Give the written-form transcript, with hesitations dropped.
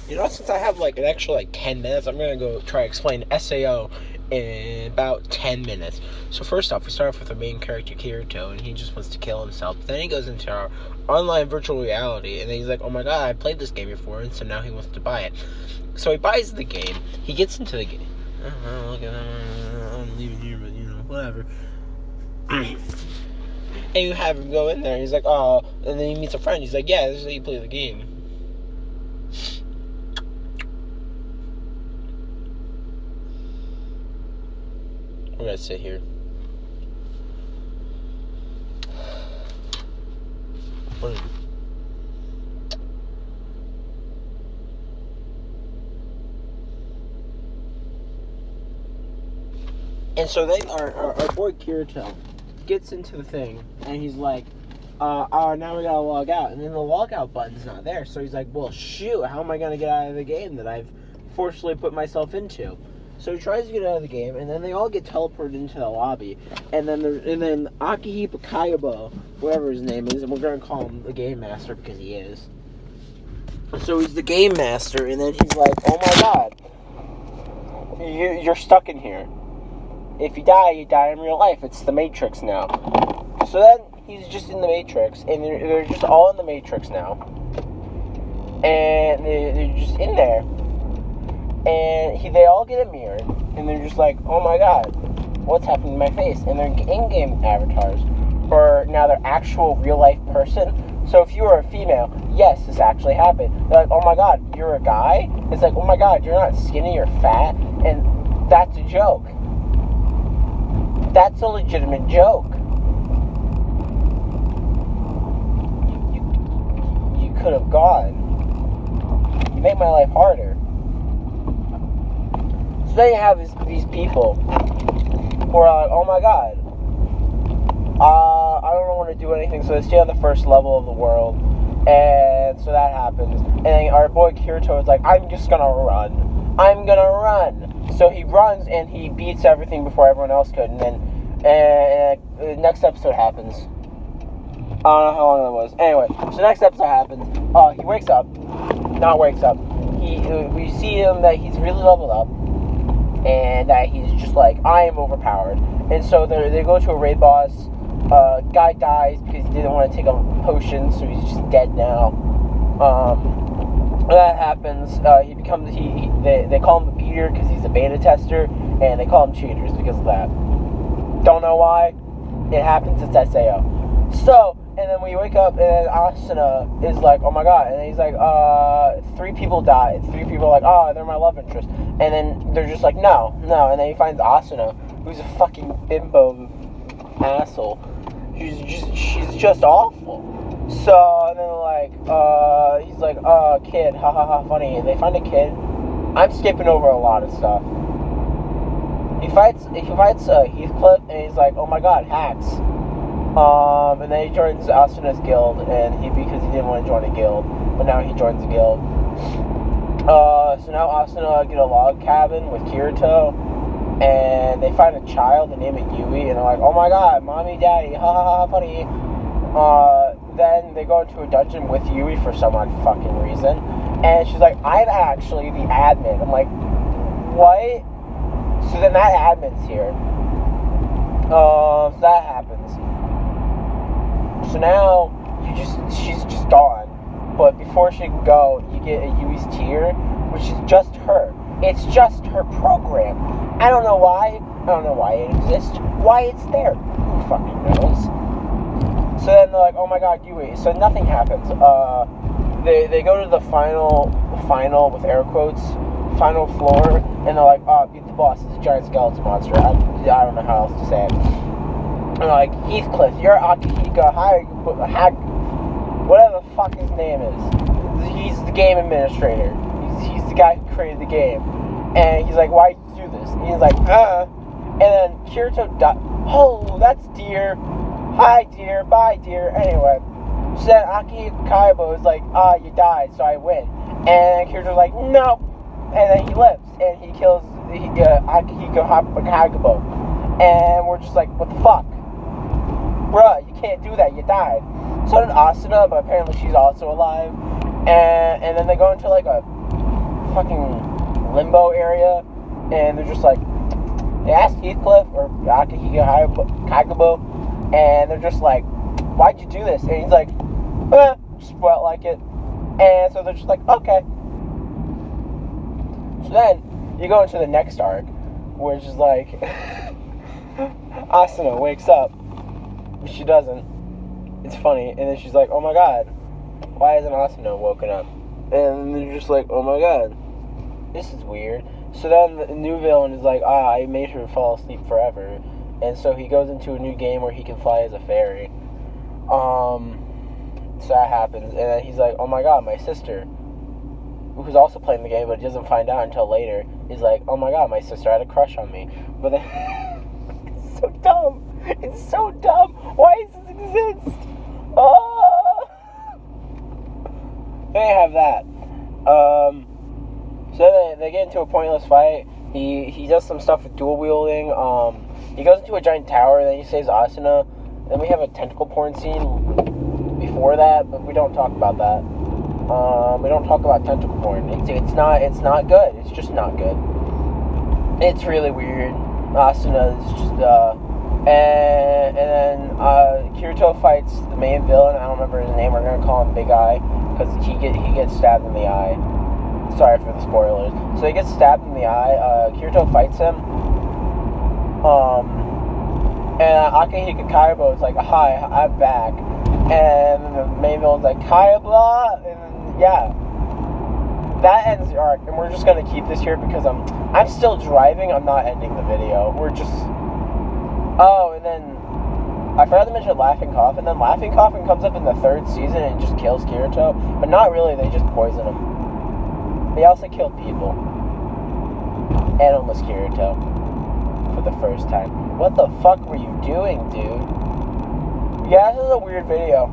Since I have like an extra 10 minutes, I'm gonna go try to explain SAO in about 10 minutes. So first off, we start off with the main character Kirito, and he just wants to kill himself. Then he goes into our online virtual reality, and then he's like, "Oh my god, I played this game before," and so now he wants to buy it. So he buys the game. He gets into the game. Look at that. I'm leaving here, but whatever. And you have him go in there. He's like, "Oh," and then he meets a friend. He's like, "Yeah, this is how you play the game." We're gonna sit here. And so then our boy Kirito gets into the thing, and he's like, now we gotta log out. And then the logout button's not there. So he's like, well, shoot, how am I gonna get out of the game that I've forcefully put myself into? So he tries to get out of the game, and then they all get teleported into the lobby. And then Akihiko Kayabo, whatever his name is, and we're gonna call him the Game Master because he is. So he's the Game Master, and then he's like, oh my god, you're stuck in here. If you die in real life. It's the Matrix now. So then he's just in the Matrix, and they're just all in the Matrix now. And they're just in there. And they all get a mirror, and they're just like, oh my god, what's happening to my face? And they're in-game avatars, or now they're actual real-life person. So if you were a female, yes, this actually happened. They're like, oh my god, you're a guy? It's like, oh my god, you're not skinny, you're fat, and that's a joke. That's a legitimate joke. You could have gone. You make my life harder. So then you have these people who are like, oh my god, I don't want to do anything, so they stay on the first level of the world. And so that happens. And then our boy Kirito is like, I'm just gonna run. So he runs and he beats everything before everyone else could. And then the next episode happens. I don't know how long that was. Anyway, so next episode happens. He wakes up. We see him that he's really leveled up. And that he's just like, I am overpowered. And so they go to a raid boss. Guy dies because he didn't want to take a potion, so he's just dead now. That happens. They call him a beater because he's a beta tester, and they call him cheaters because of that. Don't know why. It happens. It's SAO. So, and then we wake up, and then Asuna is like, oh my god. And then he's like, 3 people died. 3 people are like, oh, they're my love interest. And then they're just like, no. And then he finds Asuna, who's a fucking bimbo asshole. She's just awful. So, and then he's like, kid, ha ha ha, funny. And they find a kid. I'm skipping over a lot of stuff. He fights Heathcliff, and he's like, oh my god, hacks. And then he joins Asuna's guild, and because he didn't want to join a guild, but now he joins a guild. So now Asuna get a log cabin with Kirito, and they find a child, they name it Yui, and they're like, oh my god, mommy, daddy, ha ha ha, funny. Then they go into a dungeon with Yui for some odd fucking reason, and she's like, I'm actually the admin. I'm like, what? So then that admin's here. So that happens. So now she's just gone. But before she can go, you get a Yui's tier, which is just her. It's just her program. I don't know why. I don't know why it exists. Why it's there. Who fucking knows? So then they're like, oh my god, Yui. So nothing happens. They go to the final with air quotes, final floor, and they're like, oh, beat the boss. It's a giant skeleton monster. I don't know how else to say it. And they're like, Heathcliff, you're Akihiko whatever the fuck his name is. He's the game administrator. He's the guy who created the game. And he's like, why did you do this? And he's like, And then Kirito died. Oh, that's dear. Hi, dear. Bye, dear. Anyway. So then Akihiko Kayabo is like, you died, so I win. And then Kirito's like, no. And then he lives. And he kills Akihiko Kayabo. And we're just like, what the fuck? Bruh, you can't do that. You died. So did Asuna, but apparently she's also alive. And then they go into like a fucking limbo area, and they're just like, they asked Heathcliff or Akihiko Kagabo, and they're just like, why'd you do this? And he's like, just felt like it. And so they're just like, okay. So then you go into the next arc, which is like Asuna wakes up, but she doesn't. It's funny, and then she's like, oh my god, why hasn't Asuna woken up? And they're just like, oh my god, this is weird. So then the new villain is like, I made her fall asleep forever. And so he goes into a new game where he can fly as a fairy. So that happens. And then he's like, oh my god, my sister, who's also playing the game but doesn't find out until later, is like, oh my god, my sister had a crush on me. But then, it's so dumb. It's so dumb. Why does this exist? Oh! They have that. So they get into a pointless fight. He does some stuff with dual wielding. He goes into a giant tower, and then he saves Asuna. Then we have a tentacle porn scene before that, but we don't talk about that. We don't talk about tentacle porn. It's not good. It's just not good. It's really weird. Asuna is just and then Kirito fights the main villain. I don't remember his name. We're gonna call him Big Eye because he gets stabbed in the eye. Sorry for the spoilers. So he gets stabbed in the eye. Kirito fights him. And Akihiko Kaiba is like, hi, I'm back. And then the main villain's like, Kaiba, and then, yeah. That ends the arc, and we're just gonna keep this here because I'm still driving. I'm not ending the video. We're just... Oh, and then I forgot to mention Laughing Coffin. Then Laughing Coffin comes up in the 3rd season and just kills Kirito. But not really, they just poison him. They also killed people. And almost Kirito. For the first time. What the fuck were you doing, dude? Yeah, this is a weird video.